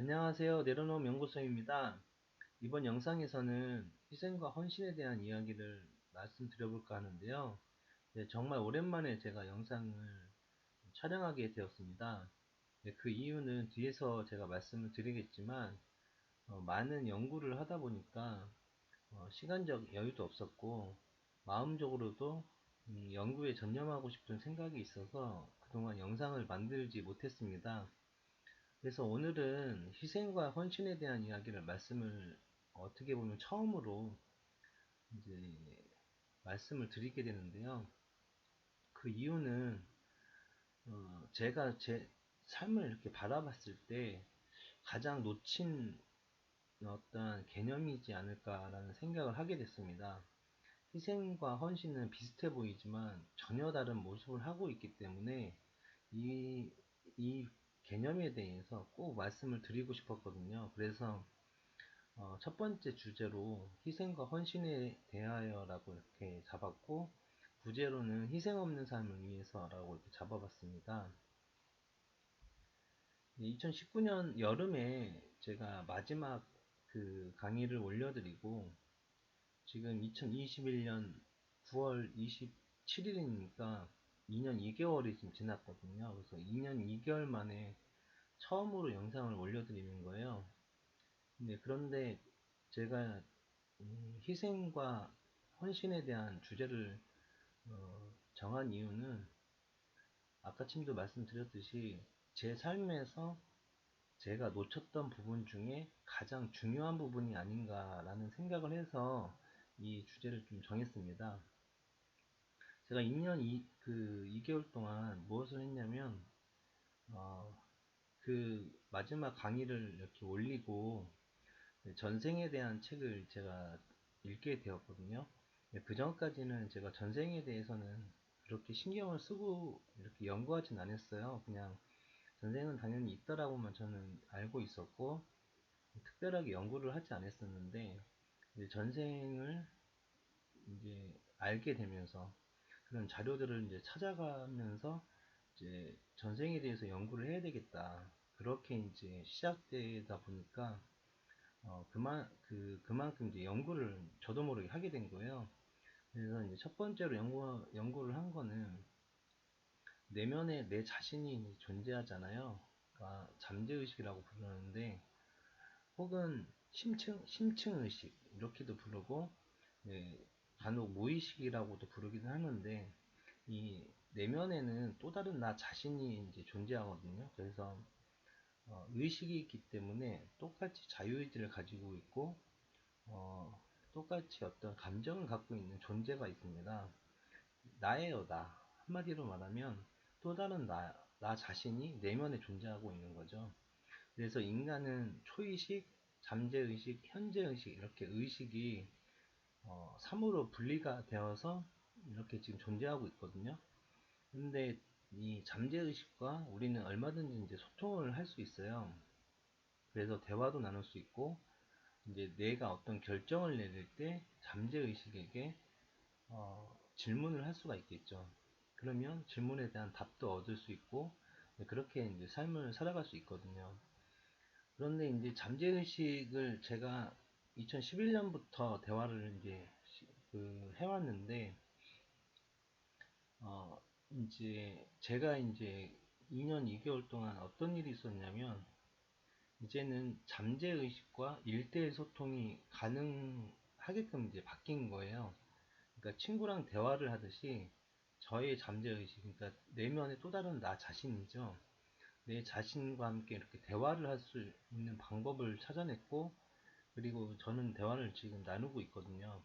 안녕하세요. 내려놓음 연구소입니다. 이번 영상에서는 희생과 헌신에 대한 이야기를 말씀드려볼까 하는데요. 네, 정말 오랜만에 제가 영상을 촬영하게 되었습니다. 네, 그 이유는 뒤에서 제가 말씀을 드리겠지만 많은 연구를 하다 보니까 시간적 여유도 없었고 마음적으로도 연구에 전념하고 싶은 생각이 있어서 그동안 영상을 만들지 못했습니다. 그래서 오늘은 희생과 헌신에 대한 이야기를 말씀을 어떻게 보면 처음으로 이제 말씀을 드리게 되는데요. 그 이유는 제가 제 삶을 이렇게 바라봤을 때 가장 놓친 어떤 개념이지 않을까라는 생각을 하게 됐습니다. 희생과 헌신은 비슷해 보이지만 전혀 다른 모습을 하고 있기 때문에 이, 이 개념에 대해서 꼭 말씀을 드리고 싶었거든요. 그래서 첫 번째 주제로 희생과 헌신에 대하여라고 이렇게 잡았고, 부제로는 희생 없는 삶을 위해서라고 이렇게 잡아봤습니다. 2019년 여름에 제가 마지막 그 강의를 올려드리고, 지금 2021년 9월 27일이니까 2년 2개월이 지금 지났거든요. 그래서 2년 2개월 만에 처음으로 영상을 올려드리는 거예요. 네, 그런데 제가 희생과 헌신에 대한 주제를 정한 이유는 아까쯤도 말씀드렸듯이 제 삶에서 제가 놓쳤던 부분 중에 가장 중요한 부분이 아닌가라는 생각을 해서 이 주제를 좀 정했습니다. 제가 2년 2개월 동안 무엇을 했냐면 어, 그 마지막 강의를 이렇게 올리고 전생에 대한 책을 제가 읽게 되었거든요. 그 전까지는 제가 전생에 대해서는 그렇게 신경을 쓰고 이렇게 연구하진 않았어요. 그냥 전생은 당연히 있다라고만 저는 알고 있었고 특별하게 연구를 하지 않았었는데 이제 전생을 이제 알게 되면서 그런 자료들을 이제 찾아가면서 이제 전생에 대해서 연구를 해야 되겠다. 그렇게 이제 시작되다 보니까 그만큼 이제 연구를 저도 모르게 하게 된 거예요. 그래서 이제 첫 번째로 연구를 한 거는 내면에 내 자신이 존재하잖아요. 그러니까 잠재의식이라고 부르는데, 혹은 심층의식, 이렇게도 부르고, 네, 간혹 무의식이라고도 부르기도 하는데, 이 내면에는 또 다른 나 자신이 이제 존재하거든요. 그래서 의식이 있기 때문에 똑같이 자유의지를 가지고 있고, 어, 똑같이 어떤 감정을 갖고 있는 존재가 있습니다. 나예요, 나. 한마디로 말하면 또 다른 나 자신이 내면에 존재하고 있는 거죠. 그래서 인간은 초의식, 잠재의식, 현재의식, 이렇게 의식이 3으로 분리가 되어서 이렇게 지금 존재하고 있거든요. 근데 이 잠재의식과 우리는 얼마든지 이제 소통을 할 수 있어요. 그래서 대화도 나눌 수 있고, 이제 내가 어떤 결정을 내릴 때 잠재의식에게 질문을 할 수가 있겠죠. 그러면 질문에 대한 답도 얻을 수 있고, 네, 그렇게 이제 삶을 살아갈 수 있거든요. 그런데 이제 잠재의식을 제가 2011년부터 대화를 이제 해왔는데, 어, 이제 제가 이제 2년 2개월 동안 어떤 일이 있었냐면, 이제는 잠재의식과 일대일 소통이 가능하게끔 이제 바뀐 거예요. 그러니까 친구랑 대화를 하듯이 저의 잠재의식, 그러니까 내면의 또 다른 나 자신이죠. 내 자신과 함께 이렇게 대화를 할 수 있는 방법을 찾아냈고, 그리고 저는 대화를 지금 나누고 있거든요.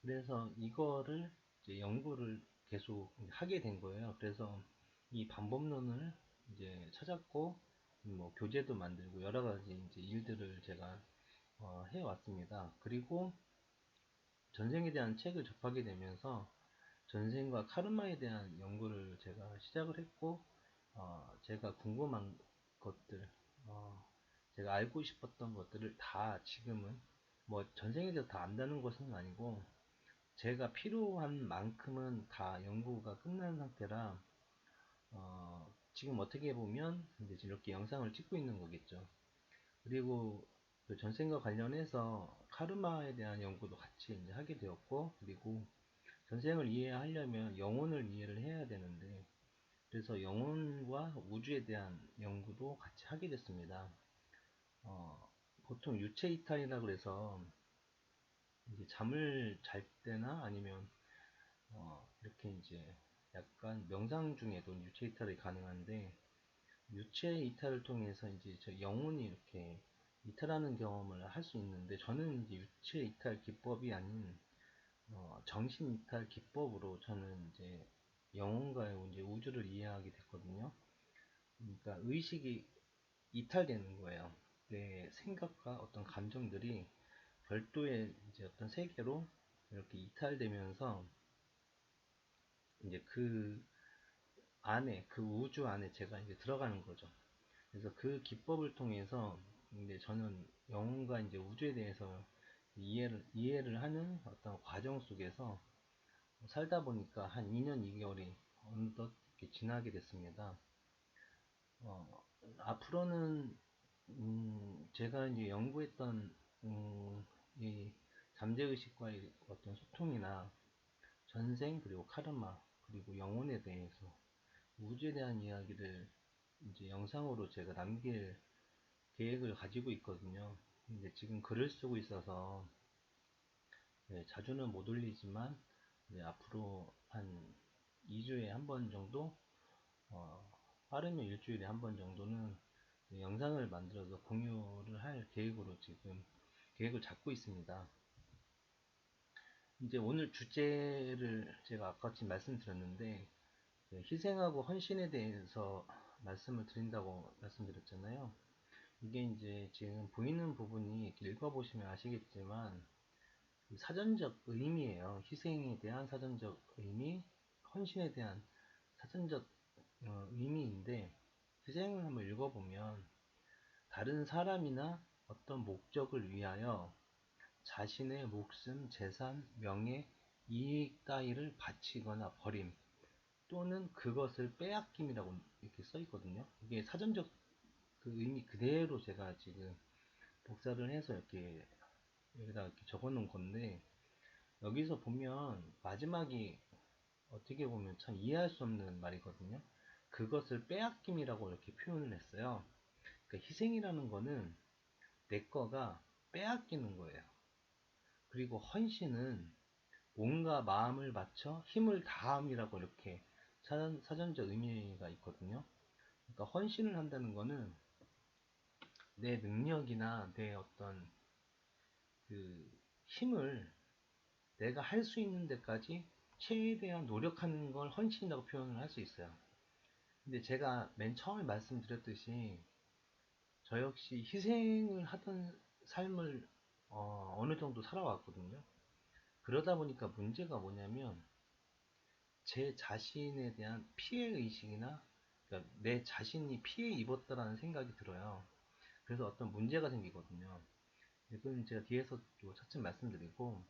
그래서 이거를 이제 연구를 계속 하게 된 거예요. 그래서 이 방법론을 이제 찾았고, 뭐 교재도 만들고 여러 가지 이제 일들을 제가 해왔습니다. 그리고 전생에 대한 책을 접하게 되면서 전생과 카르마에 대한 연구를 제가 시작을 했고, 제가 궁금한 것들, 제가 알고 싶었던 것들을 다 지금은 뭐 전생에 대해서 다 안다는 것은 아니고 제가 필요한 만큼은 다 연구가 끝난 상태라 지금 어떻게 보면 이제 이렇게 영상을 찍고 있는 거겠죠. 그리고 그 전생과 관련해서 카르마에 대한 연구도 같이 이제 하게 되었고, 그리고 전생을 이해하려면 영혼을 이해를 해야 되는데, 그래서 영혼과 우주에 대한 연구도 같이 하게 됐습니다. 보통 유체 이탈이라고 그래서 이제 잠을 잘 때나 아니면 이렇게 이제 약간 명상 중에도 유체 이탈이 가능한데, 유체 이탈을 통해서 이제 저 영혼이 이렇게 이탈하는 경험을 할 수 있는데, 저는 이제 유체 이탈 기법이 아닌 정신 이탈 기법으로 저는 이제 영혼과 이제 우주를 이해하게 됐거든요. 그러니까 의식이 이탈되는 거예요. 내 생각과 어떤 감정들이 별도의 이제 어떤 세계로 이렇게 이탈되면서 이제 그 안에, 그 우주 안에 제가 이제 들어가는 거죠. 그래서 그 기법을 통해서 이제 저는 영혼과 이제 우주에 대해서 이해를 하는 어떤 과정 속에서 살다 보니까 한 2년 2개월이 어느덧 이렇게 지나게 됐습니다. 앞으로는 제가 이제 연구했던 이 잠재의식과의 어떤 소통이나 전생 그리고 카르마 그리고 영혼에 대해서 우주에 대한 이야기를 이제 영상으로 제가 남길 계획을 가지고 있거든요. 근데 지금 글을 쓰고 있어서 자주는 못 올리지만 앞으로 한 2주에 한 번 정도, 어, 빠르면 일주일에 한 번 정도는 영상을 만들어서 공유를 할 계획으로 지금 계획을 잡고 있습니다. 이제 오늘 주제를 제가 아까 지금 말씀드렸는데, 희생하고 헌신에 대해서 말씀을 드린다고 말씀드렸잖아요. 이게 이제 지금 보이는 부분이 이렇게 읽어보시면 아시겠지만 그 사전적 의미예요. 희생에 대한 사전적 의미, 헌신에 대한 사전적 의미인데, 희생을 한번 읽어보면 다른 사람이나 어떤 목적을 위하여 자신의 목숨, 재산, 명예, 이익 따위를 바치거나 버림 또는 그것을 빼앗김이라고 이렇게 써 있거든요. 이게 사전적 그 의미 그대로 제가 지금 복사를 해서 이렇게 여기다 이렇게 적어 놓은 건데, 여기서 보면 마지막이 어떻게 보면 참 이해할 수 없는 말이거든요. 그것을 빼앗김이라고 이렇게 표현을 했어요. 그러니까 희생이라는 거는 내 거가 빼앗기는 거예요. 그리고 헌신은 온갖 마음을 바쳐 힘을 다함이라고 이렇게 사전적 의미가 있거든요. 그러니까 헌신을 한다는 거는 내 능력이나 내 어떤 그 힘을 내가 할 수 있는 데까지 최대한 노력하는 걸 헌신이라고 표현을 할 수 있어요. 근데 제가 맨 처음에 말씀드렸듯이 저 역시 희생을 하던 삶을 느 정도 살아왔거든요. 그러다 보니까 문제가 뭐냐면 제 자신에 대한 피해 의식이나, 그러니까 내 자신이 피해 입었다라는 생각이 들어요. 그래서 어떤 문제가 생기거든요. 그건 제가 뒤에서 또 차츰 말씀드리고,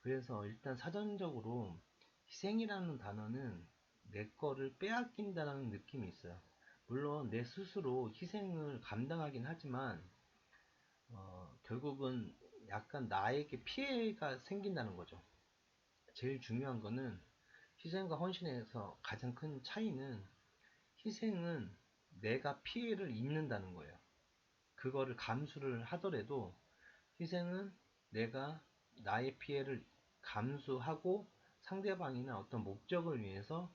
그래서 일단 사전적으로 희생이라는 단어는 내 거를 빼앗긴다는 느낌이 있어요. 물론 내 스스로 희생을 감당하긴 하지만 결국은 약간 나에게 피해가 생긴다는 거죠. 제일 중요한 거는 희생과 헌신에서 가장 큰 차이는, 희생은 내가 피해를 입는다는 거예요. 그거를 감수를 하더라도 희생은 내가 나의 피해를 감수하고 상대방이나 어떤 목적을 위해서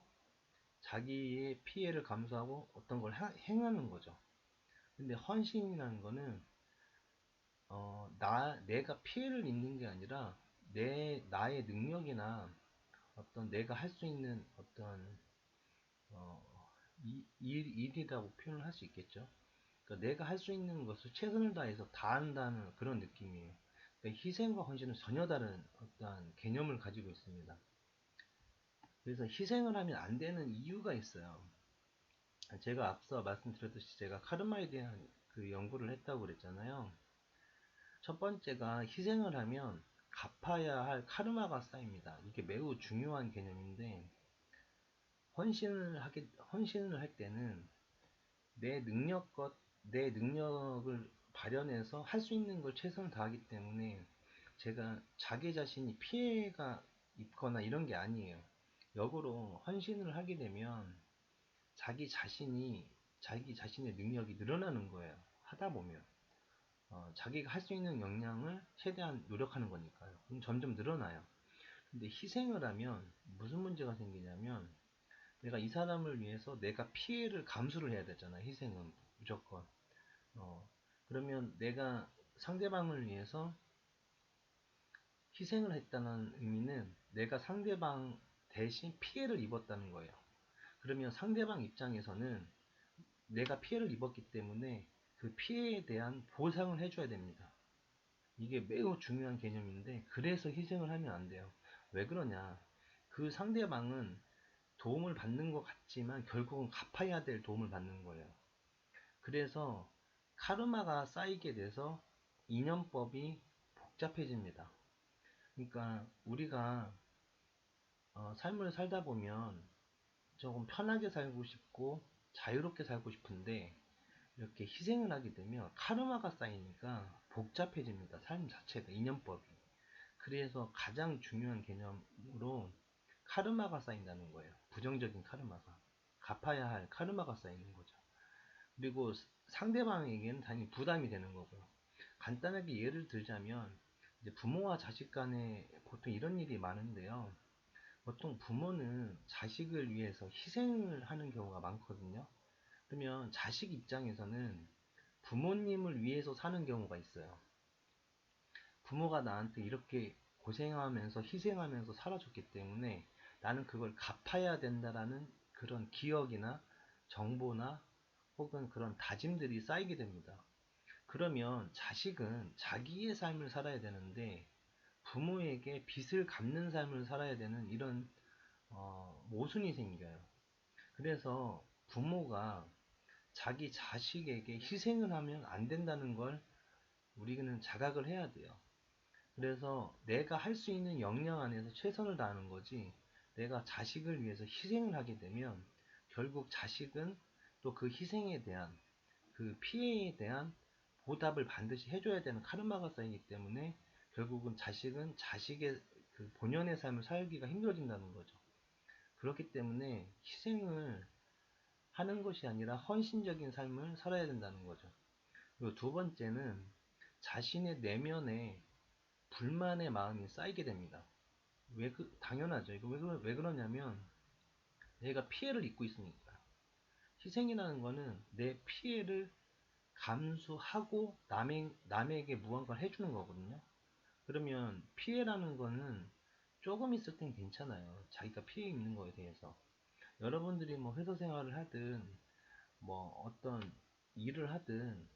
자기의 피해를 감수하고 어떤 걸 행하는 거죠. 근데 헌신이라는 거는 내가 피해를 입는 게 아니라 나의 능력이나 어떤 내가 할 수 있는 어떤 어, 일이라고 표현을 할 수 있겠죠. 그러니까 내가 할 수 있는 것을 최선을 다해서 다 한다는 그런 느낌이에요. 그러니까 희생과 헌신은 전혀 다른 어떤 개념을 가지고 있습니다. 그래서 희생을 하면 안 되는 이유가 있어요. 제가 앞서 말씀드렸듯이 제가 카르마에 대한 그 연구를 했다고 그랬잖아요. 첫 번째가 희생을 하면 갚아야 할 카르마가 쌓입니다. 이게 매우 중요한 개념인데, 헌신을 할 때는 내 능력을 발현해서 할 수 있는 걸 최선을 다하기 때문에 제가 자기 자신이 피해가 있거나 이런 게 아니에요. 역으로 헌신을 하게 되면 자기 자신의 능력이 늘어나는 거예요. 하다 보면 자기가 할 수 있는 역량을 최대한 노력하는 거니까요. 그럼 점점 늘어나요. 근데 희생을 하면 무슨 문제가 생기냐면 내가 이 사람을 위해서 내가 피해를 감수를 해야 되잖아요. 희생은 무조건. 그러면 내가 상대방을 위해서 희생을 했다는 의미는 내가 상대방 대신 피해를 입었다는 거예요. 그러면 상대방 입장에서는 내가 피해를 입었기 때문에 그 피해에 대한 보상을 해줘야 됩니다. 이게 매우 중요한 개념인데 그래서 희생을 하면 안 돼요. 왜 그러냐? 그 상대방은 도움을 받는 것 같지만 결국은 갚아야 될 도움을 받는 거예요. 그래서 카르마가 쌓이게 돼서 인연법이 복잡해집니다. 그러니까 우리가 삶을 살다 보면 조금 편하게 살고 싶고 자유롭게 살고 싶은데 이렇게 희생을 하게 되면 카르마가 쌓이니까 복잡해집니다. 삶 자체가 인연법이. 그래서 가장 중요한 개념으로 카르마가 쌓인다는 거예요. 부정적인 카르마가. 갚아야 할 카르마가 쌓이는 거죠. 그리고 상대방에게는 당연히 부담이 되는 거고요. 간단하게 예를 들자면 이제 부모와 자식 간에 보통 이런 일이 많은데요. 보통 부모는 자식을 위해서 희생을 하는 경우가 많거든요. 그러면 자식 입장에서는 부모님을 위해서 사는 경우가 있어요. 부모가 나한테 이렇게 고생하면서 희생하면서 살아줬기 때문에 나는 그걸 갚아야 된다라는 그런 기억이나 정보나 혹은 그런 다짐들이 쌓이게 됩니다. 그러면 자식은 자기의 삶을 살아야 되는데 부모에게 빚을 갚는 삶을 살아야 되는 이런 모순이 생겨요. 그래서 부모가 자기 자식에게 희생을 하면 안 된다는 걸 우리는 자각을 해야 돼요. 그래서 내가 할 수 있는 역량 안에서 최선을 다하는 거지 내가 자식을 위해서 희생을 하게 되면 결국 자식은 또 그 희생에 대한 그 피해에 대한 보답을 반드시 해줘야 되는 카르마가 쌓이기 때문에 결국은 자식은 자식의 그 본연의 삶을 살기가 힘들어진다는 거죠. 그렇기 때문에 희생을 하는 것이 아니라 헌신적인 삶을 살아야 된다는 거죠. 그리고 두 번째는 자신의 내면에 불만의 마음이 쌓이게 됩니다. 당연하죠. 이거 왜 그러냐면 내가 피해를 입고 있으니까. 희생이라는 거는 내 피해를 감수하고 남에게 무언가를 해주는 거거든요. 그러면 피해라는 거는 조금 있을 땐 괜찮아요. 자기가 피해 입는 거에 대해서. 여러분들이 뭐 회사 생활을 하든 뭐 어떤 일을 하든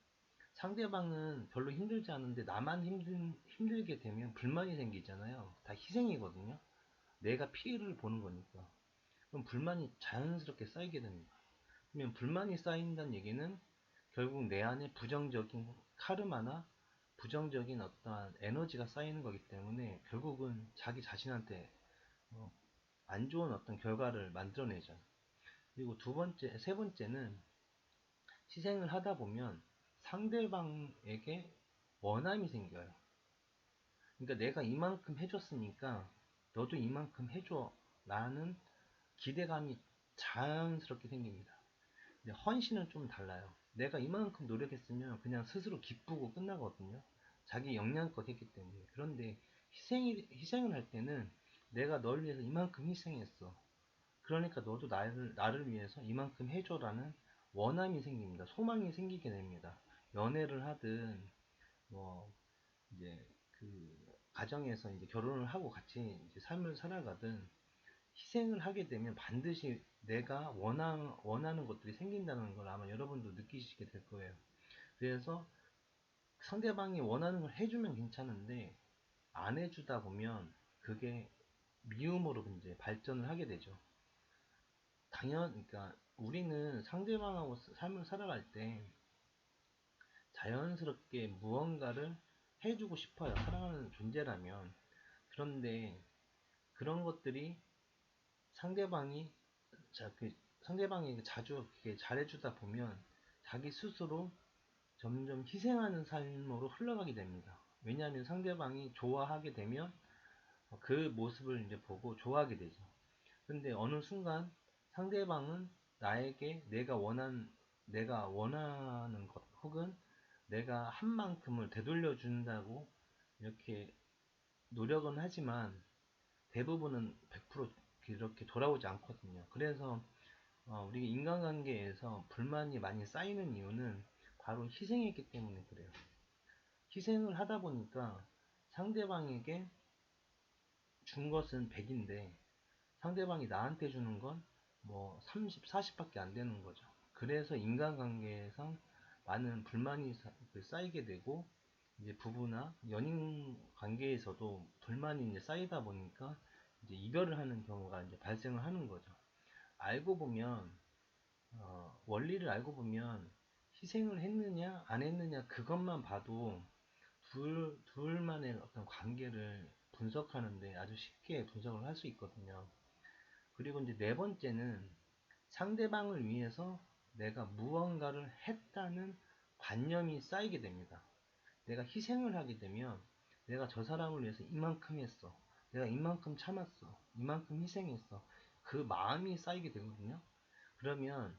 상대방은 별로 힘들지 않은데 나만 힘들게 되면 불만이 생기잖아요. 다 희생이거든요. 내가 피해를 보는 거니까. 그럼 불만이 자연스럽게 쌓이게 됩니다. 그러면 불만이 쌓인다는 얘기는 결국 내 안에 부정적인 카르마나 부정적인 어떠한 에너지가 쌓이는 거기 때문에 결국은 자기 자신한테 안 좋은 어떤 결과를 만들어내죠. 그리고 세 번째는 희생을 하다 보면 상대방에게 원함이 생겨요. 그러니까 내가 이만큼 해줬으니까 너도 이만큼 해줘 라는 기대감이 자연스럽게 생깁니다. 근데 헌신은 좀 달라요. 내가 이만큼 노력했으면 그냥 스스로 기쁘고 끝나거든요. 자기 역량껏 했기 때문에. 그런데 희생을 할 때는 내가 널 위해서 이만큼 희생했어. 그러니까 너도 나를 위해서 이만큼 해줘라는 원함이 생깁니다. 소망이 생기게 됩니다. 연애를 하든, 뭐, 이제, 가정에서 이제 결혼을 하고 같이 이제 삶을 살아가든, 희생을 하게 되면 반드시 내가 원하는 것들이 생긴다는 걸 아마 여러분도 느끼시게 될 거예요. 그래서 상대방이 원하는 걸 해주면 괜찮은데, 안 해주다 보면 그게 미움으로 이제 발전을 하게 되죠. 그러니까 우리는 상대방하고 삶을 살아갈 때 자연스럽게 무언가를 해주고 싶어요. 사랑하는 존재라면. 그런데 그런 것들이 상대방이 상대방이 자주 이렇게 잘해주다 보면 자기 스스로 점점 희생하는 삶으로 흘러가게 됩니다. 왜냐하면 상대방이 좋아하게 되면 그 모습을 이제 보고 좋아하게 되죠. 근데 어느 순간 상대방은 나에게 내가 원하는 것 혹은 내가 한 만큼을 되돌려 준다고 이렇게 노력은 하지만 대부분은 100% 이렇게 돌아오지 않거든요. 그래서 우리 인간관계에서 불만이 많이 쌓이는 이유는 바로 희생했기 때문에 그래요. 희생을 하다 보니까 상대방에게 준 것은 100인데 상대방이 나한테 주는 건 뭐 30, 40밖에 안 되는 거죠. 그래서 인간관계에서 많은 불만이 쌓이게 되고 이제 부부나 연인 관계에서도 불만이 이제 쌓이다 보니까 이제 이별을 하는 경우가 이제 발생을 하는 거죠. 알고 보면 원리를 알고 보면 희생을 했느냐 안 했느냐 그것만 봐도 둘만의 어떤 관계를 분석하는데 아주 쉽게 분석을 할 수 있거든요. 그리고 이제 네 번째는 상대방을 위해서 내가 무언가를 했다는 관념이 쌓이게 됩니다. 내가 희생을 하게 되면 내가 저 사람을 위해서 이만큼 했어. 내가 이만큼 참았어. 이만큼 희생했어. 그 마음이 쌓이게 되거든요. 그러면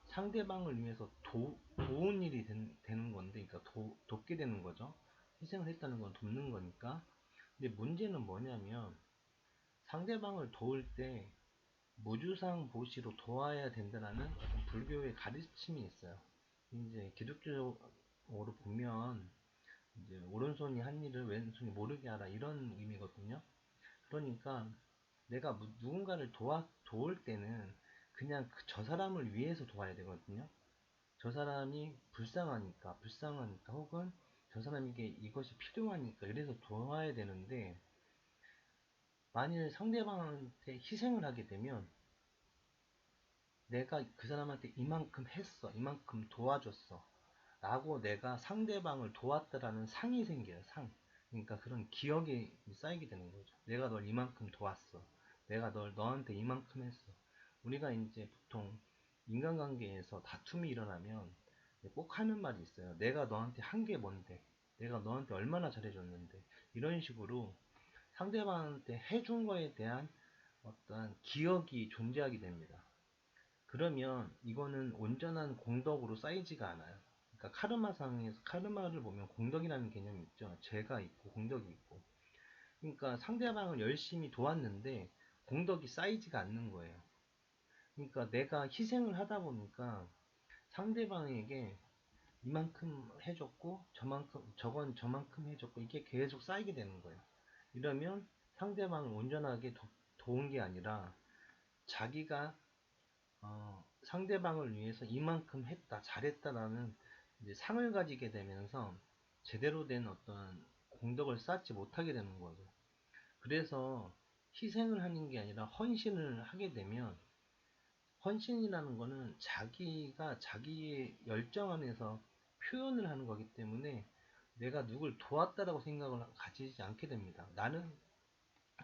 상대방을 위해서 도운 일이 되는 건데, 그러니까 돕게 되는 거죠. 희생을 했다는 건 돕는 거니까. 근데 문제는 뭐냐면 상대방을 도울 때 무주상 보시로 도와야 된다는 어떤 불교의 가르침이 있어요. 이제 기독교적으로 보면 이제 오른손이 한 일을 왼손이 모르게 하라 이런 의미거든요. 그러니까 내가 누군가를 도울 때는 그냥 저 사람을 위해서 도와야 되거든요. 저 사람이 불쌍하니까 혹은 저 사람에게 이것이 필요하니까 이래서 도와야 되는데 만일 상대방한테 희생을 하게 되면 내가 그 사람한테 이만큼 했어, 이만큼 도와줬어 라고 내가 상대방을 도왔다라는 상이 생겨요. 상. 그러니까 그런 기억이 쌓이게 되는 거죠. 내가 널 이만큼 도왔어. 내가 너한테 이만큼 했어. 우리가 이제 보통 인간관계에서 다툼이 일어나면 꼭 하는 말이 있어요. 내가 너한테 한 게 뭔데? 내가 너한테 얼마나 잘해줬는데? 이런 식으로 상대방한테 해준 거에 대한 어떠한 기억이 존재하게 됩니다. 그러면 이거는 온전한 공덕으로 쌓이지가 않아요. 그러니까 카르마상에서 카르마를 보면 공덕이라는 개념이 있죠. 죄가 있고 공덕이 있고. 그러니까 상대방을 열심히 도왔는데 공덕이 쌓이지가 않는 거예요. 그러니까 내가 희생을 하다 보니까 상대방에게 이만큼 해줬고 저건 저만큼 해줬고 이게 계속 쌓이게 되는 거예요. 이러면 상대방을 온전하게 도운 게 아니라 자기가 상대방을 위해서 이만큼 했다, 잘했다라는 이제 상을 가지게 되면서 제대로 된 어떤 공덕을 쌓지 못하게 되는 거죠. 그래서 희생을 하는 게 아니라 헌신을 하게 되면 헌신이라는 거는 자기가 자기의 열정 안에서 표현을 하는 거기 때문에 내가 누굴 도왔다라고 생각을 가지지 않게 됩니다. 나는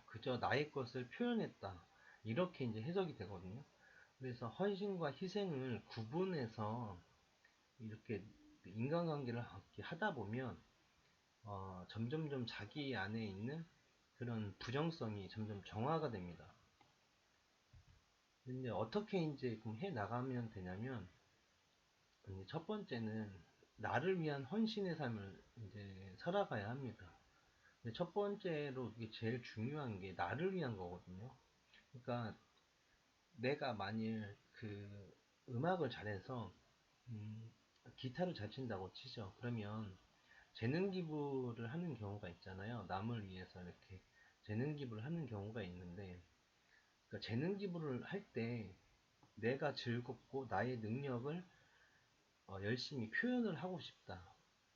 그저 나의 것을 표현했다. 이렇게 이제 해석이 되거든요. 그래서 헌신과 희생을 구분해서 이렇게 인간관계를 하다 보면 점점점 자기 안에 있는 그런 부정성이 점점 정화가 됩니다. 근데 어떻게 이제 해 나가면 되냐면 첫 번째는 나를 위한 헌신의 삶을 이제 살아가야 합니다. 근데 첫 번째로 이게 제일 중요한 게 나를 위한 거거든요. 그러니까 내가 만일 그 음악을 잘해서 기타를 잘 친다고 치죠. 그러면 재능 기부를 하는 경우가 있잖아요. 남을 위해서 이렇게 재능 기부를 하는 경우가 있는데, 그러니까 재능 기부를 할 때 내가 즐겁고 나의 능력을 열심히 표현을 하고 싶다.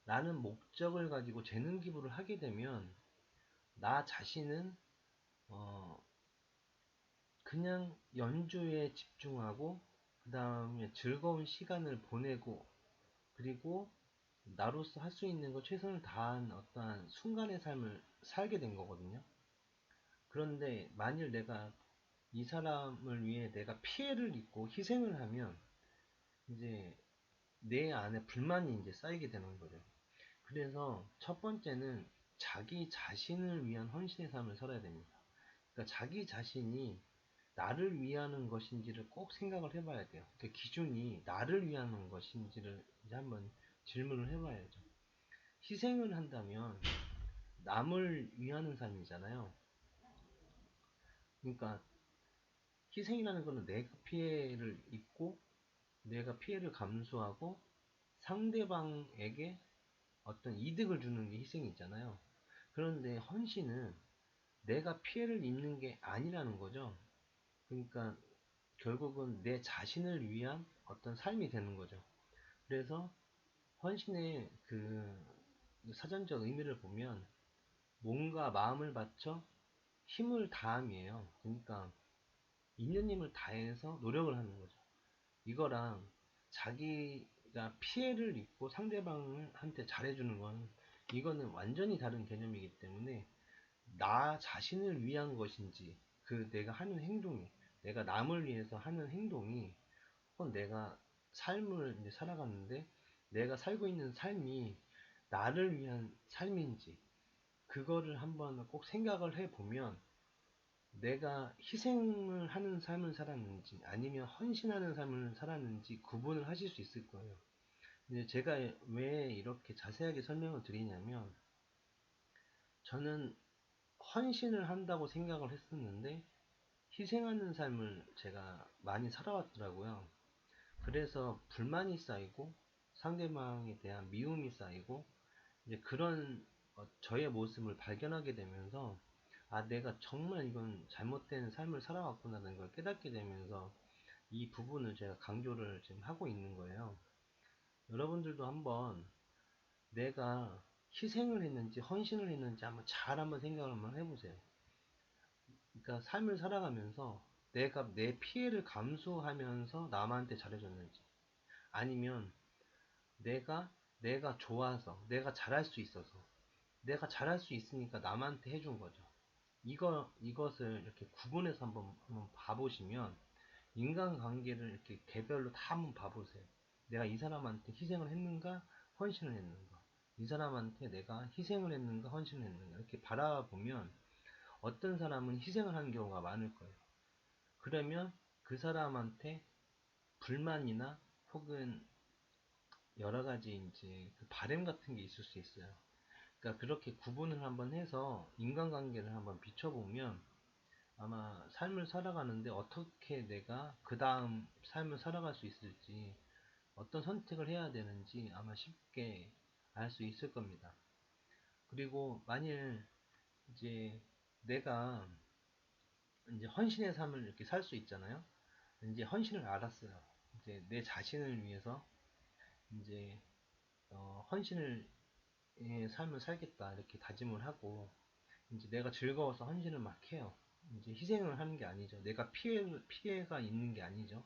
라는 목적을 가지고 재능 기부를 하게 되면 나 자신은 그냥 연주에 집중하고 그 다음에 즐거운 시간을 보내고 그리고 나로서 할 수 있는 거 최선을 다한 어떠한 순간의 삶을 살게 된 거거든요. 그런데 만일 내가 이 사람을 위해 내가 피해를 입고 희생을 하면 이제 내 안에 불만이 이제 쌓이게 되는 거죠. 그래서 첫 번째는 자기 자신을 위한 헌신의 삶을 살아야 됩니다. 그러니까 자기 자신이 나를 위하는 것인지를 꼭 생각을 해봐야 돼요. 그 기준이 나를 위하는 것인지를 이제 한번 질문을 해봐야죠. 희생을 한다면 남을 위하는 삶이잖아요. 그러니까 희생이라는 것은 내가 피해를 입고 내가 피해를 감수하고 상대방에게 어떤 이득을 주는 게 희생이 있잖아요. 그런데 헌신은 내가 피해를 입는 게 아니라는 거죠. 그러니까 결국은 내 자신을 위한 어떤 삶이 되는 거죠. 그래서 헌신의 그 사전적 의미를 보면 몸과 마음을 바쳐 힘을 다함이에요. 그러니까 있는 힘을 다해서 노력을 하는 거죠. 이거랑 자기가 피해를 입고 상대방한테 잘해주는 건 이거는 완전히 다른 개념이기 때문에 나 자신을 위한 것인지 그 내가 하는 행동이 내가 남을 위해서 하는 행동이 혹은 내가 삶을 이제 살아가는데 내가 살고 있는 삶이 나를 위한 삶인지 그거를 한번 꼭 생각을 해보면 내가 희생을 하는 삶을 살았는지 아니면 헌신하는 삶을 살았는지 구분을 하실 수 있을 거예요. 근데 제가 왜 이렇게 자세하게 설명을 드리냐면 저는 헌신을 한다고 생각을 했었는데 희생하는 삶을 제가 많이 살아왔더라고요. 그래서 불만이 쌓이고 상대방에 대한 미움이 쌓이고 이제 그런 저의 모습을 발견하게 되면서 아 내가 정말 이건 잘못된 삶을 살아왔구나라는 걸 깨닫게 되면서 이 부분을 제가 강조를 지금 하고 있는 거예요. 여러분들도 한번 내가 희생을 했는지 헌신을 했는지 한번 생각을 한번 해보세요. 그러니까 삶을 살아가면서 내가 내 피해를 감수하면서 남한테 잘해줬는지 아니면 내가 좋아서 내가 잘할 수 있어서 내가 잘할 수 있으니까 남한테 해준 거죠. 이것을 이렇게 구분해서 한번 봐보시면 인간관계를 이렇게 개별로 다 한번 봐보세요. 내가 이 사람한테 희생을 했는가 헌신을 했는가 이 사람한테 내가 희생을 했는가 헌신을 했는가 이렇게 바라보면 어떤 사람은 희생을 하는 경우가 많을 거예요. 그러면 그 사람한테 불만이나 혹은 여러 가지 이제 그 바램 같은 게 있을 수 있어요. 그러니까 그렇게 구분을 한번 해서 인간관계를 한번 비춰보면 아마 삶을 살아가는데 어떻게 내가 그 다음 삶을 살아갈 수 있을지 어떤 선택을 해야 되는지 아마 쉽게 알 수 있을 겁니다. 그리고 만일 이제 내가 이제 헌신의 삶을 이렇게 살 수 있잖아요. 이제 헌신을 알았어요. 이제 내 자신을 위해서 이제 헌신을 삶을 살겠다 이렇게 다짐을 하고 이제 내가 즐거워서 헌신을 막 해요. 이제 희생을 하는 게 아니죠. 내가 피해가 있는 게 아니죠.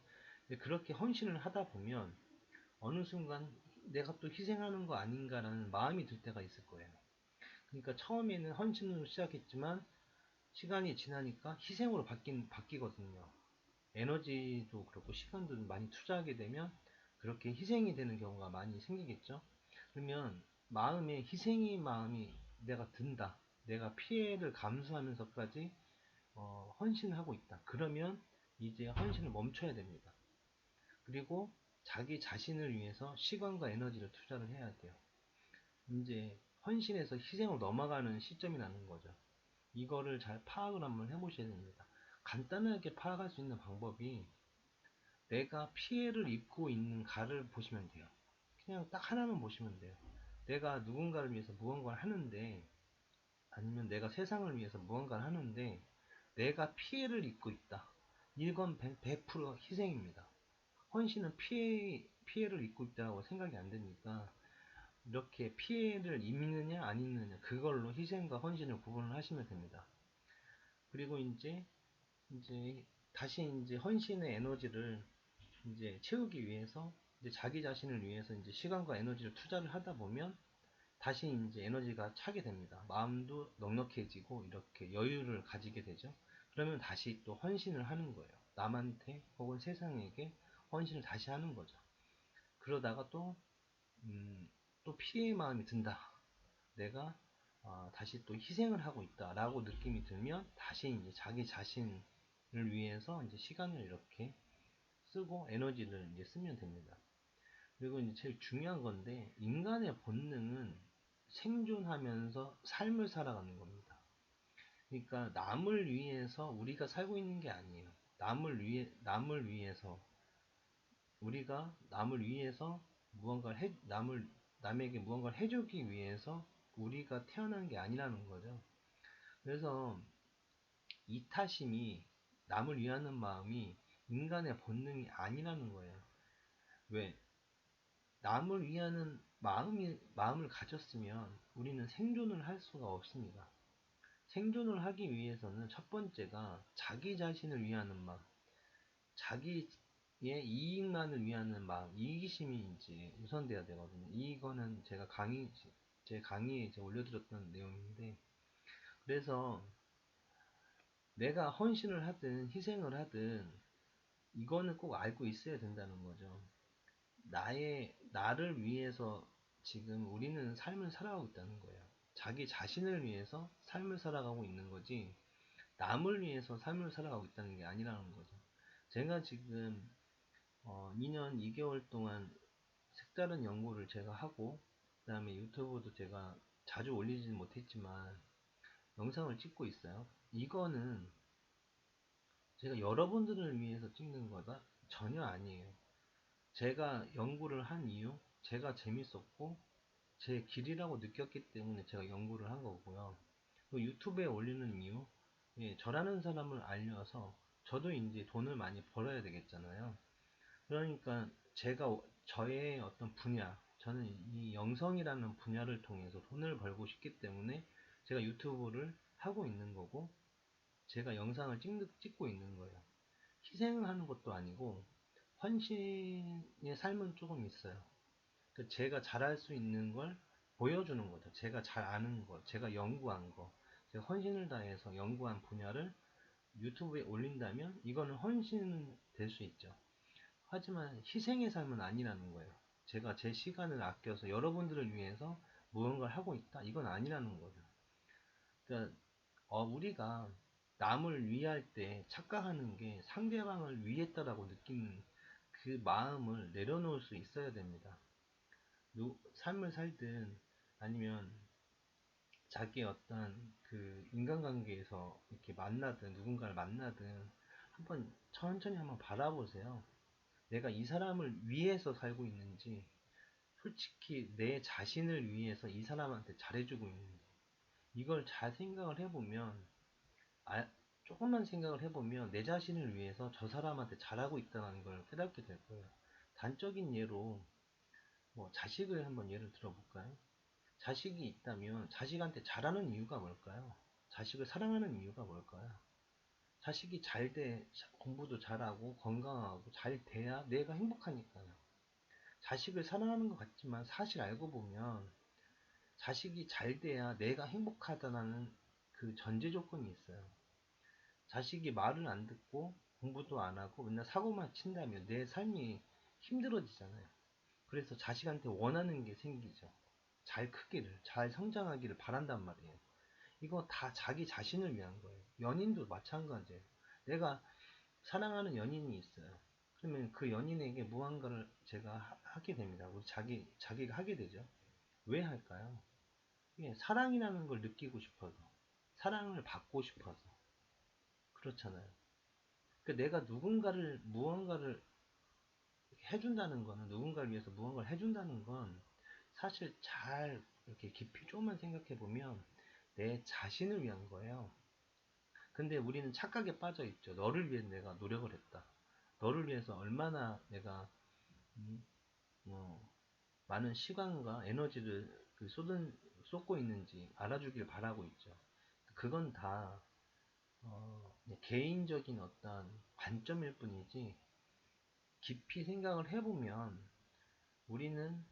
그렇게 헌신을 하다 보면 어느 순간 내가 또 희생하는 거 아닌가라는 마음이 들 때가 있을 거예요. 그러니까 처음에는 헌신으로 시작했지만 시간이 지나니까 희생으로 바뀌거든요. 에너지도 그렇고 시간도 많이 투자하게 되면 그렇게 희생이 되는 경우가 많이 생기겠죠. 그러면 마음에 희생의 마음이 내가 든다. 내가 피해를 감수하면서까지 헌신하고 있다. 그러면 이제 헌신을 멈춰야 됩니다. 그리고 자기 자신을 위해서 시간과 에너지를 투자를 해야 돼요. 이제 헌신에서 희생으로 넘어가는 시점이 나는 거죠. 이거를 잘 파악을 한번 해보셔야 됩니다. 간단하게 파악할 수 있는 방법이 내가 피해를 입고 있는가를 보시면 돼요. 그냥 딱 하나만 보시면 돼요. 내가 누군가를 위해서 무언가를 하는데 아니면 내가 세상을 위해서 무언가를 하는데 내가 피해를 입고 있다. 이건 100% 희생입니다. 헌신은 피해를 입고 있다고 생각이 안 되니까 이렇게 피해를 입느냐 안 입느냐 그걸로 희생과 헌신을 구분을 하시면 됩니다. 그리고 이제 다시 이제 헌신의 에너지를 이제 채우기 위해서 이제 자기 자신을 위해서 이제 시간과 에너지를 투자를 하다 보면 다시 이제 에너지가 차게 됩니다. 마음도 넉넉해지고 이렇게 여유를 가지게 되죠. 그러면 다시 또 헌신을 하는 거예요. 남한테 혹은 세상에게 헌신을 다시 하는 거죠. 그러다가 또 피해의 마음이 든다. 내가 다시 또 희생을 하고 있다라고 느낌이 들면 다시 이제 자기 자신을 위해서 이제 시간을 이렇게 쓰고 에너지를 이제 쓰면 됩니다. 그리고 이제 제일 중요한 건데, 인간의 본능은 생존하면서 삶을 살아가는 겁니다. 그러니까 남을 위해서 우리가 살고 있는 게 아니에요. 남을 위해서 우리가 남을 위해서 남에게 무언가를 해주기 위해서 우리가 태어난 게 아니라는 거죠. 그래서 이타심이, 남을 위하는 마음이 인간의 본능이 아니라는 거예요. 왜? 남을 위하는 마음을 가졌으면 우리는 생존을 할 수가 없습니다. 생존을 하기 위해서는 첫 번째가 자기 자신을 위하는 마음, 자기의 이익만을 위하는 마음, 이기심이 이제 우선돼야 되거든요. 이거는 제 강의에 이제 올려드렸던 내용인데, 그래서 내가 헌신을 하든 희생을 하든 이거는 꼭 알고 있어야 된다는 거죠. 나를 위해서 지금 우리는 삶을 살아가고 있다는 거예요. 자기 자신을 위해서 삶을 살아가고 있는 거지, 남을 위해서 삶을 살아가고 있다는 게 아니라는 거죠. 제가 지금 2년 2개월 동안 색다른 연구를 제가 하고, 그 다음에 유튜브도 제가 자주 올리지는 못했지만 영상을 찍고 있어요. 이거는 제가 여러분들을 위해서 찍는 거다? 전혀 아니에요. 제가 연구를 한 이유, 제가 재밌었고 제 길이라고 느꼈기 때문에 제가 연구를 한 거고요. 또 유튜브에 올리는 이유, 예, 저라는 사람을 알려서 저도 이제 돈을 많이 벌어야 되겠잖아요. 그러니까 저의 어떤 분야, 저는 이 영성이라는 분야를 통해서 돈을 벌고 싶기 때문에 제가 유튜브를 하고 있는 거고, 제가 영상을 찍고 있는 거예요. 희생을 하는 것도 아니고 헌신의 삶은 조금 있어요. 제가 잘할 수 있는 걸 보여주는 거죠. 제가 잘 아는 거, 제가 연구한 거, 제가 헌신을 다해서 연구한 분야를 유튜브에 올린다면 이거는 헌신은 될 수 있죠. 하지만 희생의 삶은 아니라는 거예요. 제가 제 시간을 아껴서 여러분들을 위해서 무언가를 하고 있다? 이건 아니라는 거죠. 그러니까 우리가 남을 위할 때 착각하는 게 상대방을 위했다라고 느끼는 그 마음을 내려놓을 수 있어야 됩니다. 삶을 살든 아니면 자기 어떤 그 인간관계에서 이렇게 만나든 누군가를 만나든 천천히 한번 바라보세요. 내가 이 사람을 위해서 살고 있는지, 솔직히 내 자신을 위해서 이 사람한테 잘해주고 있는지, 이걸 잘 생각을 해보면, 아, 조금만 생각을 해보면 내 자신을 위해서 저 사람한테 잘하고 있다는 걸 깨닫게 될 거예요. 단적인 예로 자식을 한번 예를 들어볼까요? 자식이 있다면 자식한테 잘하는 이유가 뭘까요? 자식을 사랑하는 이유가 뭘까요? 자식이 공부도 잘하고 건강하고 잘 돼야 내가 행복하니까요. 자식을 사랑하는 것 같지만 사실 알고 보면 자식이 잘 돼야 내가 행복하다는 그 전제 조건이 있어요. 자식이 말을 안 듣고 공부도 안 하고 맨날 사고만 친다면 내 삶이 힘들어지잖아요. 그래서 자식한테 원하는 게 생기죠. 잘 크기를, 잘 성장하기를 바란단 말이에요. 이거 다 자기 자신을 위한 거예요. 연인도 마찬가지예요. 내가 사랑하는 연인이 있어요. 그러면 그 연인에게 무언가를 제가 하게 됩니다. 자기가 하게 되죠. 왜 할까요? 예, 사랑이라는 걸 느끼고 싶어서, 사랑을 받고 싶어서, 그렇잖아요. 그러니까 내가 무언가를 해준다는 거는, 누군가를 위해서 무언가를 해준다는 건 사실 잘 이렇게 깊이 조금만 생각해 보면 내 자신을 위한 거예요. 근데 우리는 착각에 빠져 있죠. 너를 위해 내가 노력을 했다. 너를 위해서 얼마나 내가 음, 뭐 많은 시간과 에너지를 쏟고 있는지 알아주길 바라고 있죠. 그건 다 개인적인 어떤 관점일 뿐이지, 깊이 생각을 해보면 우리는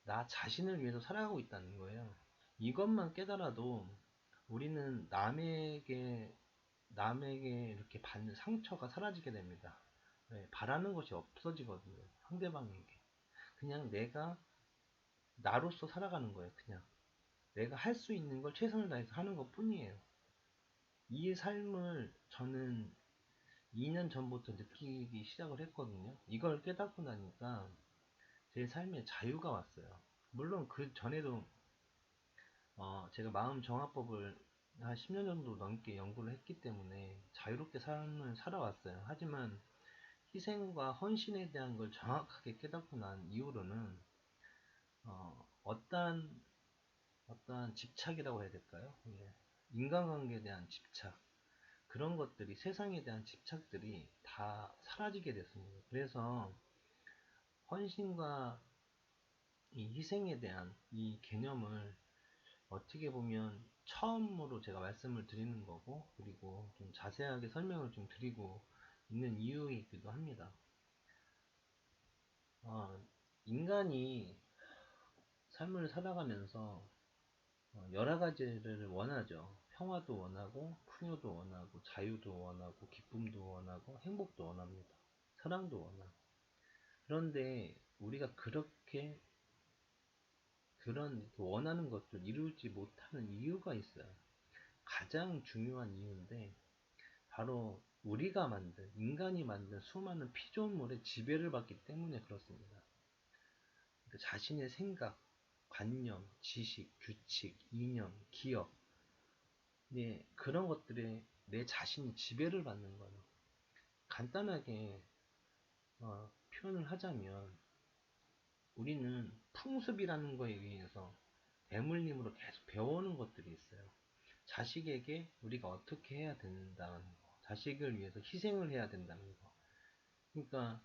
나 자신을 위해서 살아가고 있다는 거예요. 이것만 깨달아도 우리는 남에게 이렇게 받는 상처가 사라지게 됩니다. 네, 바라는 것이 없어지거든요. 상대방에게. 그냥 내가 나로서 살아가는 거예요. 그냥 내가 할 수 있는 걸 최선을 다해서 하는 것 뿐이에요. 이 삶을 저는 2년 전부터 느끼기 시작을 했거든요. 이걸 깨닫고 나니까 제 삶에 자유가 왔어요. 물론 그 전에도 제가 마음 정화법을 한 10년 정도 넘게 연구를 했기 때문에 자유롭게 삶을 살아왔어요. 하지만 희생과 헌신에 대한 걸 정확하게 깨닫고 난 이후로는 어떠한 집착이라고 해야 될까요? 예. 인간관계에 대한 집착, 그런 것들이, 세상에 대한 집착들이 다 사라지게 됐습니다. 그래서 헌신과 이 희생에 대한 이 개념을 어떻게 보면 처음으로 제가 말씀을 드리는 거고, 그리고 좀 자세하게 설명을 좀 드리고 있는 이유이기도 합니다. 인간이 삶을 살아가면서 여러 가지를 원하죠. 평화도 원하고, 풍요도 원하고, 자유도 원하고, 기쁨도 원하고, 행복도 원합니다. 사랑도 원하고. 그런데 우리가 그런 원하는 것들 이루지 못하는 이유가 있어요. 가장 중요한 이유인데, 바로 우리가 인간이 만든 수많은 피조물의 지배를 받기 때문에 그렇습니다. 그러니까 자신의 생각, 관념, 지식, 규칙, 이념, 기억, 네, 그런 것들에 내 자신이 지배를 받는 거예요. 간단하게 표현을 하자면, 우리는 풍습이라는 거에 의해서 대물림으로 계속 배워오는 것들이 있어요. 자식에게 우리가 어떻게 해야 된다는 거, 자식을 위해서 희생을 해야 된다는 거. 그러니까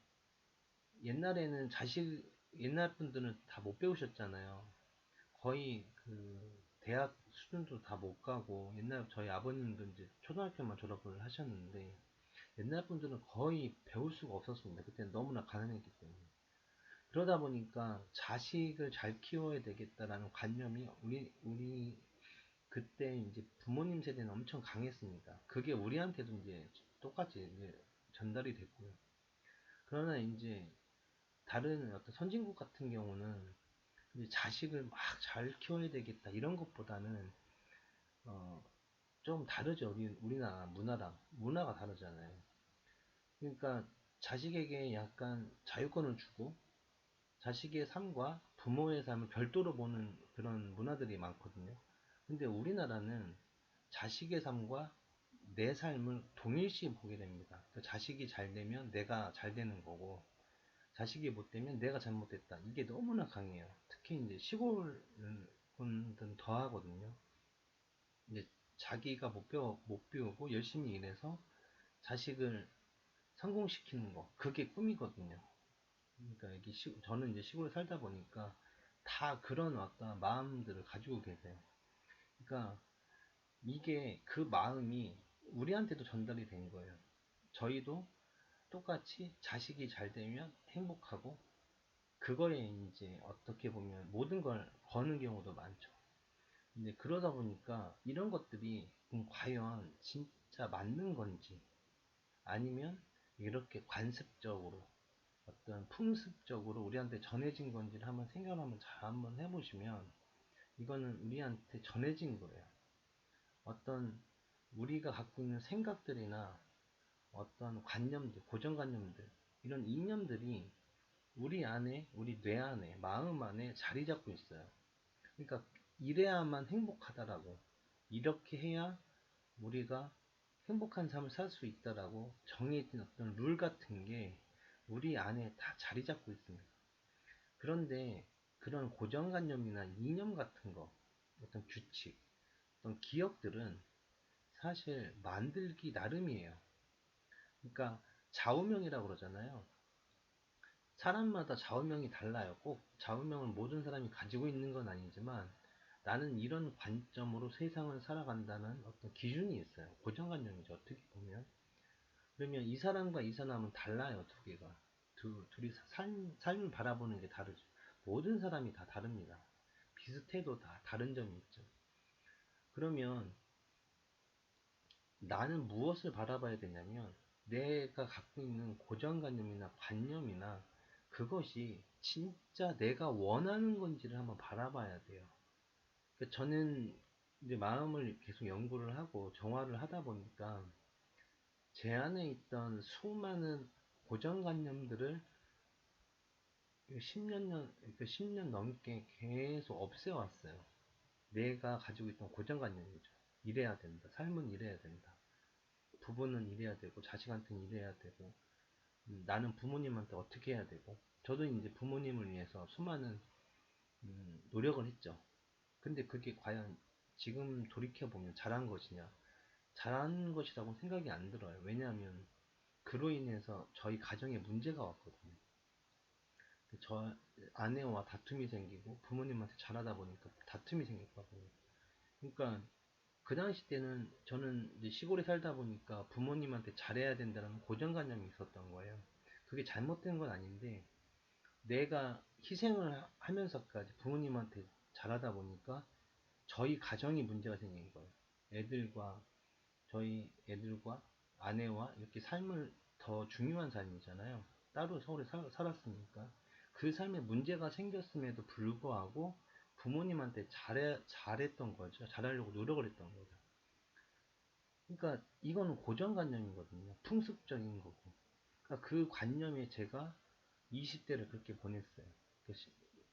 옛날 분들은 다 못 배우셨잖아요. 거의 그 대학 수준도 다 못 가고, 옛날 저희 아버님도 이제 초등학교만 졸업을 하셨는데, 옛날 분들은 거의 배울 수가 없었습니다. 그때는 너무나 가난했기 때문에. 그러다 보니까 자식을 잘 키워야 되겠다라는 관념이 우리 그때 이제 부모님 세대는 엄청 강했습니다. 그게 우리한테도 이제 똑같이 이제 전달이 됐고요. 그러나 이제 다른 어떤 선진국 같은 경우는 이제 자식을 막 잘 키워야 되겠다 이런 것보다는 어, 좀 다르죠. 우리나라 문화가 다르잖아요. 그러니까 자식에게 약간 자유권을 주고 자식의 삶과 부모의 삶을 별도로 보는 그런 문화들이 많거든요. 근데 우리나라는 자식의 삶과 내 삶을 동일시 보게 됩니다. 그 자식이 잘 되면 내가 잘 되는 거고, 자식이 못 되면 내가 잘못됐다. 이게 너무나 강해요. 특히 이제 시골 분들은 더 하거든요. 이제 자기가 못 배우고 열심히 일해서 자식을 성공시키는 거, 그게 꿈이거든요. 그러니까 저는 이제 시골에 살다 보니까 다 그런 어떤 마음들을 가지고 계세요. 그러니까 이게 그 마음이 우리한테도 전달이 된 거예요. 저희도 똑같이 자식이 잘 되면 행복하고, 그거에 이제 어떻게 보면 모든 걸 거는 경우도 많죠. 근데 그러다 보니까 이런 것들이 과연 진짜 맞는 건지, 아니면 이렇게 관습적으로 어떤 풍습적으로 우리한테 전해진 건지를 한번 생각을 한번 해보시면, 이거는 우리한테 전해진 거예요. 어떤 우리가 갖고 있는 생각들이나 어떤 관념들, 고정관념들, 이런 이념들이 우리 뇌 안에, 마음 안에 자리 잡고 있어요. 그러니까 이래야만 행복하다라고, 이렇게 해야 우리가 행복한 삶을 살 수 있다라고 정해진 어떤 룰 같은 게 우리 안에 다 자리 잡고 있습니다. 그런데 그런 고정관념이나 이념 같은 거, 어떤 규칙, 어떤 기억들은 사실 만들기 나름이에요. 그러니까 좌우명이라고 그러잖아요. 사람마다 좌우명이 달라요. 꼭 좌우명을 모든 사람이 가지고 있는 건 아니지만, 나는 이런 관점으로 세상을 살아간다는 어떤 기준이 있어요. 고정관념이죠, 어떻게 보면. 그러면 이 사람과 이 사람은 달라요, 두 개가. 둘이 삶을 바라보는 게 다르죠. 모든 사람이 다 다릅니다. 비슷해도 다 다른 점이 있죠. 그러면 나는 무엇을 바라봐야 되냐면, 내가 갖고 있는 고정관념이나 관념이나 그것이 진짜 내가 원하는 건지를 한번 바라봐야 돼요. 그러니까 저는 이제 마음을 계속 연구를 하고 정화를 하다 보니까 제 안에 있던 수많은 고정관념들을 10년 넘게 계속 없애왔어요. 내가 가지고 있던 고정관념이죠. 이래야 된다. 삶은 이래야 된다. 부부는 이래야 되고, 자식한테는 이래야 되고, 나는 부모님한테 어떻게 해야 되고, 저도 이제 부모님을 위해서 수많은 노력을 했죠. 근데 그게 과연 지금 돌이켜보면 잘한 것이냐? 잘한 것이라고 생각이 안 들어요. 왜냐하면 그로 인해서 저희 가정에 문제가 왔거든요. 저 아내와 다툼이 생기고 부모님한테 잘하다 보니까 다툼이 생겼거든요. 그러니까 그 당시 때는 저는 이제 시골에 살다 보니까 부모님한테 잘해야 된다는 고정관념이 있었던 거예요. 그게 잘못된 건 아닌데 내가 희생을 하면서까지 부모님한테 잘하다 보니까 저희 가정이 문제가 생긴 거예요. 애들과 저희 애들과 아내와 이렇게 삶을 더 중요한 삶이잖아요. 따로 서울에 살았으니까 그 삶에 문제가 생겼음에도 불구하고 부모님한테 잘했던 거죠. 잘하려고 노력을 했던 거죠. 그러니까 이거는 고정관념이거든요. 풍습적인 거고. 그러니까 그 관념에 제가 20대를 그렇게 보냈어요.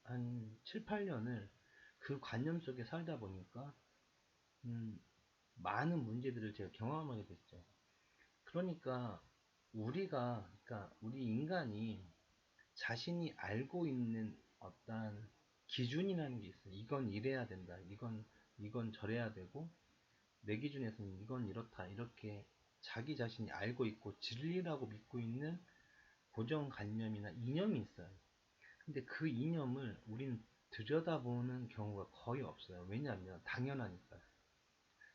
한 7, 8년을 그 관념 속에 살다 보니까 음, 많은 문제들을 제가 경험하게 됐죠. 그러니까 그러니까 우리 인간이 자신이 알고 있는 어떤 기준이라는 게 있어요. 이건 이래야 된다. 이건 저래야 되고, 내 기준에서는 이건 이렇다. 이렇게 자기 자신이 알고 있고 진리라고 믿고 있는 고정관념이나 이념이 있어요. 근데 그 이념을 우리는 들여다보는 경우가 거의 없어요. 왜냐하면 당연하니까요.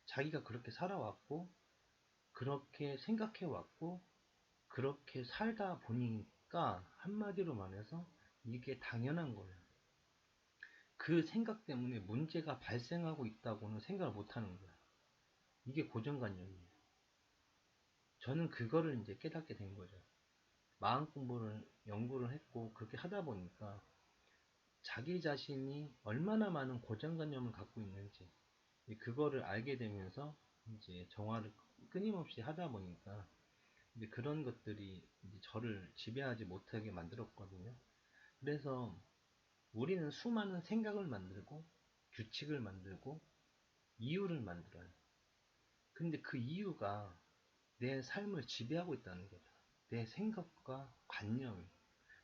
자기가 그렇게 살아왔고, 그렇게 생각해왔고, 그렇게 살다 보니까 한마디로 말해서 이게 당연한 거예요. 그 생각 때문에 문제가 발생하고 있다고는 생각을 못 하는 거예요. 이게 고정관념이에요. 저는 그거를 이제 깨닫게 된 거죠. 마음 공부를 연구를 했고 그렇게 하다 보니까 자기 자신이 얼마나 많은 고정관념을 갖고 있는지 그거를 알게 되면서 이제 정화를 끊임없이 하다 보니까 이제 그런 것들이 이제 저를 지배하지 못하게 만들었거든요. 그래서 우리는 수많은 생각을 만들고 규칙을 만들고 이유를 만들어요. 근데 그 이유가 내 삶을 지배하고 있다는 거죠. 내 생각과 관념이.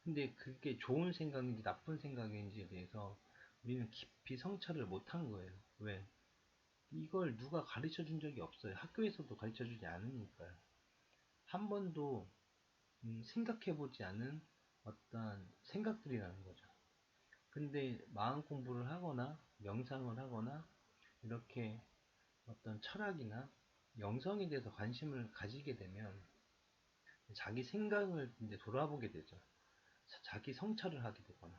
근데 그게 좋은 생각인지 나쁜 생각인지에 대해서 우리는 깊이 성찰을 못한 거예요. 왜? 이걸 누가 가르쳐 준 적이 없어요. 학교에서도 가르쳐 주지 않으니까요. 한 번도 생각해 보지 않은 어떤 생각들이라는 거죠. 근데 마음 공부를 하거나 명상을 하거나 이렇게 어떤 철학이나 영성에 대해서 관심을 가지게 되면 자기 생각을 이제 돌아보게 되죠. 자기 성찰을 하게 되거나.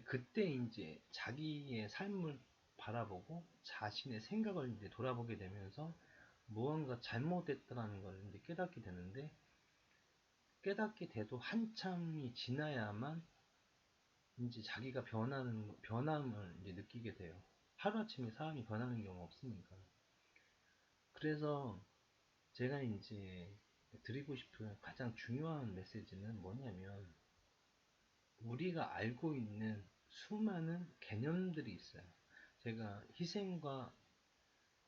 그때 이제 자기의 삶을 바라보고 자신의 생각을 이제 돌아보게 되면서 무언가 잘못됐다는 걸 이제 깨닫게 되는데 깨닫게 돼도 한참이 지나야만 이제 자기가 변함을 이제 느끼게 돼요. 하루아침에 사람이 변하는 경우가 없으니까. 그래서 제가 이제 드리고 싶은 가장 중요한 메시지는 뭐냐면 우리가 알고 있는 수많은 개념들이 있어요. 제가 희생과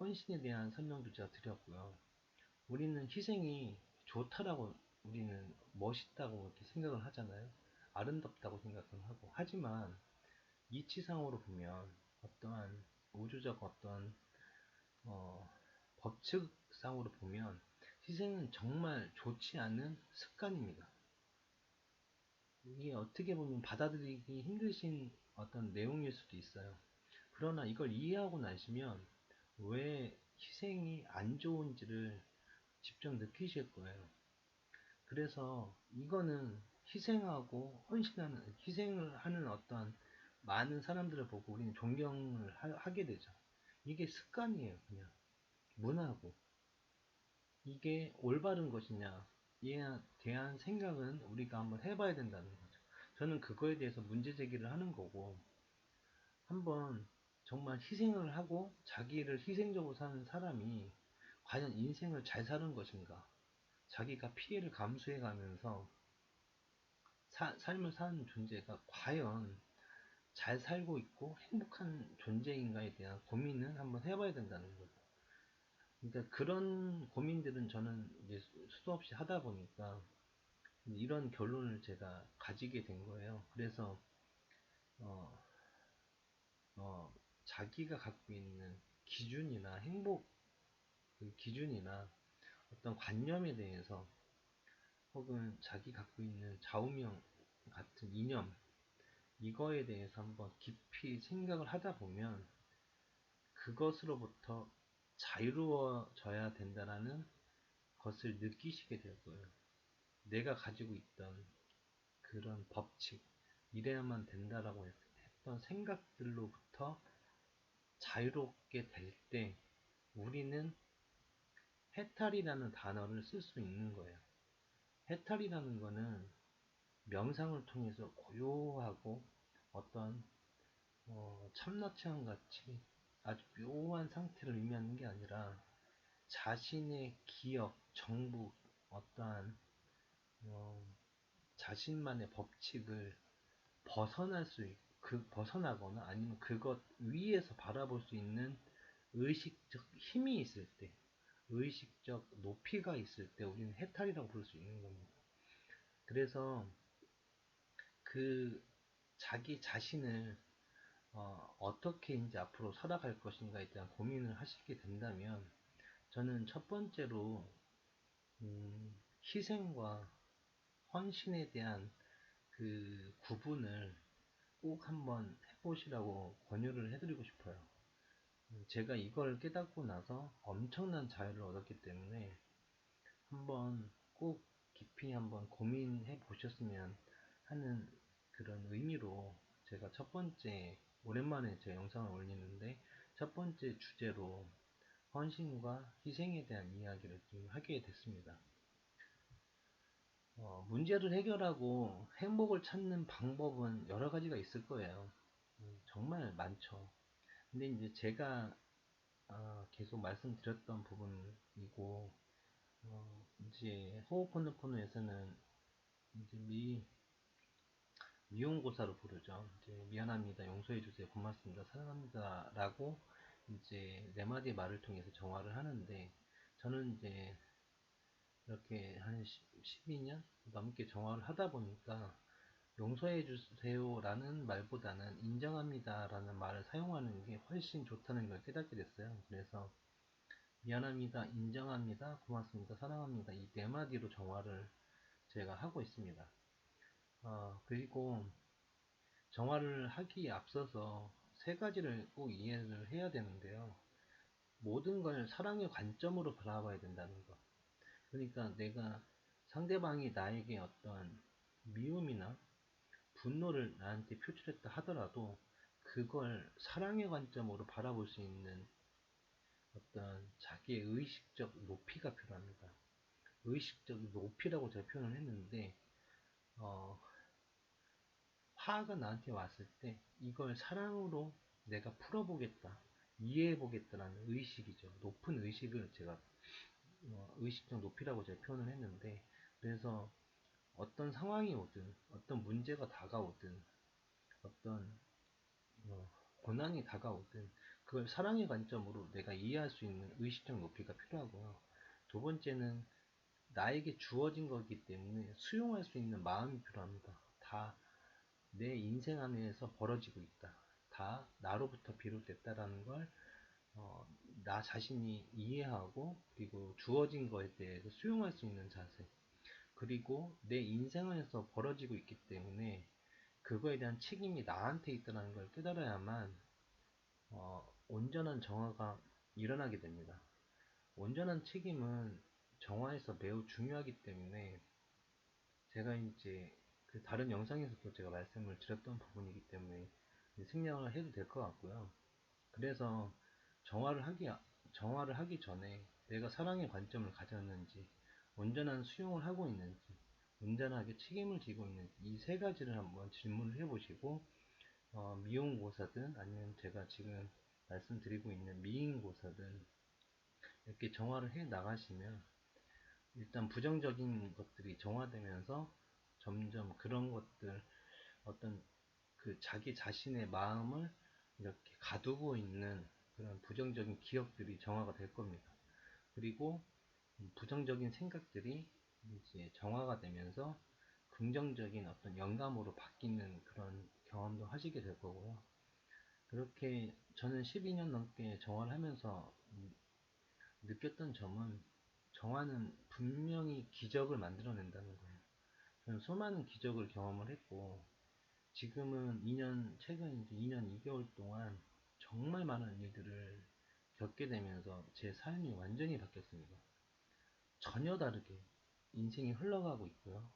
헌신에 대한 설명도 제가 드렸고요. 우리는 희생이 좋다라고 우리는 멋있다고 이렇게 생각을 하잖아요. 아름답다고 생각을 하고. 하지만 이치상으로 보면 어떠한 우주적 어떤 어, 법칙상으로 보면 희생은 정말 좋지 않은 습관입니다. 이게 어떻게 보면 받아들이기 힘드신 어떤 내용일 수도 있어요. 그러나 이걸 이해하고 나시면 왜 희생이 안 좋은지를 직접 느끼실 거예요. 그래서 이거는 희생을 하는 어떤 많은 사람들을 보고 우리는 존경을 하게 되죠. 이게 습관이에요, 그냥. 문화고. 이게 올바른 것이냐에 대한 생각은 우리가 한번 해봐야 된다는 거죠. 저는 그거에 대해서 문제 제기를 하는 거고, 한번 정말 희생을 하고 자기를 희생적으로 사는 사람이 과연 인생을 잘 사는 것인가? 자기가 피해를 감수해 가면서 삶을 사는 존재가 과연 잘 살고 있고 행복한 존재인가에 대한 고민을 한번 해봐야 된다는 거죠. 그러니까 그런 고민들은 저는 이제 수도 없이 하다 보니까 이런 결론을 제가 가지게 된 거예요. 그래서 어, 어, 자기가 갖고 있는 기준이나 행복 그 기준이나 어떤 관념에 대해서 혹은 자기 갖고 있는 좌우명 같은 이념 이거에 대해서 한번 깊이 생각을 하다 보면 그것으로부터 자유로워져야 된다라는 것을 느끼시게 될 거예요. 내가 가지고 있던 그런 법칙, 이래야만 된다라고 했던 생각들로부터 자유롭게 될 때 우리는 해탈이라는 단어를 쓸 수 있는 거예요. 해탈이라는 거는 명상을 통해서 고요하고 어떤 참나체험 같이 아주 묘한 상태를 의미하는 게 아니라 자신의 기억, 정부, 어떠한 어, 자신만의 법칙을 벗어날 수 있, 벗어나거나 아니면 그것 위에서 바라볼 수 있는 의식적 힘이 있을 때, 의식적 높이가 있을 때 우리는 해탈이라고 부를 수 있는 겁니다. 그래서 그 자기 자신을 어떻게 이제 앞으로 살아갈 것인가에 대한 고민을 하시게 된다면 저는 첫 번째로 희생과 헌신에 대한 그 구분을 꼭 한번 해보시라고 권유를 해드리고 싶어요. 제가 이걸 깨닫고 나서 엄청난 자유를 얻었기 때문에 한번 꼭 깊이 한번 고민해 보셨으면 하는 그런 의미로 제가 첫 번째 오랜만에 제 영상을 올리는데 첫 번째 주제로 헌신과 희생에 대한 이야기를 좀 하게 됐습니다. 문제를 해결하고 행복을 찾는 방법은 여러 가지가 있을 거예요. 정말 많죠. 근데 이제 제가 계속 말씀드렸던 부분이고, 이제 호호포노포노에서는 이제 미용고사로 부르죠. 이제 미안합니다, 용서해주세요, 고맙습니다, 사랑합니다라고 이제 네 마디 말을 통해서 정화를 하는데 저는 이제 이렇게 한 12년 넘게 정화를 하다 보니까 용서해 주세요라는 말보다는 인정합니다라는 말을 사용하는 게 훨씬 좋다는 걸 깨닫게 됐어요. 그래서 미안합니다, 인정합니다, 고맙습니다, 사랑합니다 이 네 마디로 정화를 제가 하고 있습니다. 그리고 정화를 하기에 앞서서 세 가지를 꼭 이해를 해야 되는데요. 모든 걸 사랑의 관점으로 바라봐야 된다는 것. 그러니까 내가 상대방이 나에게 어떤 미움이나 분노를 나한테 표출했다 하더라도 그걸 사랑의 관점으로 바라볼 수 있는 어떤 자기의 의식적 높이가 필요합니다. 의식적 높이라고 제가 표현을 했는데 어, 화가 나한테 왔을 때 이걸 사랑으로 내가 풀어보겠다, 이해해보겠다라는 의식이죠. 높은 의식을 제가 의식적 높이라고 제가 표현을 했는데 그래서 어떤 상황이 오든 어떤 문제가 다가오든 어떤 고난이 다가오든 그걸 사랑의 관점으로 내가 이해할 수 있는 의식적 높이가 필요하고요. 두 번째는 나에게 주어진 거기 때문에 수용할 수 있는 마음이 필요합니다. 다 내 인생 안에서 벌어지고 있다. 다 나로부터 비롯됐다라는 걸 나 자신이 이해하고 그리고 주어진 거에 대해서 수용할 수 있는 자세. 그리고 내 인생 안에서 벌어지고 있기 때문에 그거에 대한 책임이 나한테 있다는 걸 깨달아야만 온전한 정화가 일어나게 됩니다. 온전한 책임은 정화에서 매우 중요하기 때문에 제가 이제 그 다른 영상에서도 제가 말씀을 드렸던 부분이기 때문에 생략을 해도 될 것 같고요. 그래서 정화를 하기, 정화를 하기 전에 내가 사랑의 관점을 가졌는지, 온전한 수용을 하고 있는지, 온전하게 책임을 지고 있는 이 세 가지를 한번 질문을 해보시고 미용고사든 아니면 제가 지금 말씀드리고 있는 미인고사든 이렇게 정화를 해 나가시면 일단 부정적인 것들이 정화되면서 점점 그런 것들 어떤 그 자기 자신의 마음을 이렇게 가두고 있는 그런 부정적인 기억들이 정화가 될 겁니다. 그리고 부정적인 생각들이 이제 정화가 되면서 긍정적인 어떤 영감으로 바뀌는 그런 경험도 하시게 될 거고요. 그렇게 저는 12년 넘게 정화를 하면서 느꼈던 점은 정화는 분명히 기적을 만들어낸다는 거예요. 저는 수많은 기적을 경험을 했고 지금은 최근 이제 2년 2개월 동안 정말 많은 일들을 겪게 되면서 제 삶이 완전히 바뀌었습니다. 전혀 다르게 인생이 흘러가고 있고요.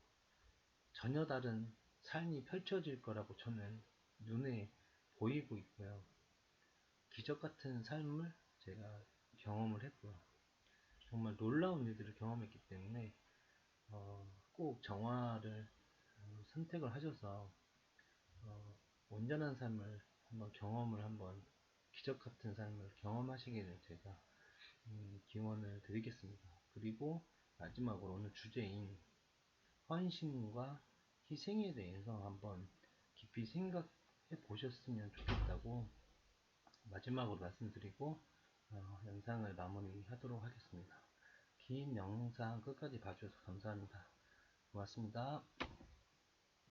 전혀 다른 삶이 펼쳐질 거라고 저는 눈에 보이고 있고요. 기적 같은 삶을 제가 경험을 했고요. 정말 놀라운 일들을 경험했기 때문에 꼭 정화를 선택을 하셔서 온전한 삶을 한번 기적 같은 삶을 경험하시기를 제가 기원을 드리겠습니다. 그리고 마지막으로 오늘 주제인 헌신과 희생에 대해서 한번 깊이 생각해 보셨으면 좋겠다고 마지막으로 말씀드리고 영상을 마무리하도록 하겠습니다. 긴 영상 끝까지 봐주셔서 감사합니다. 고맙습니다.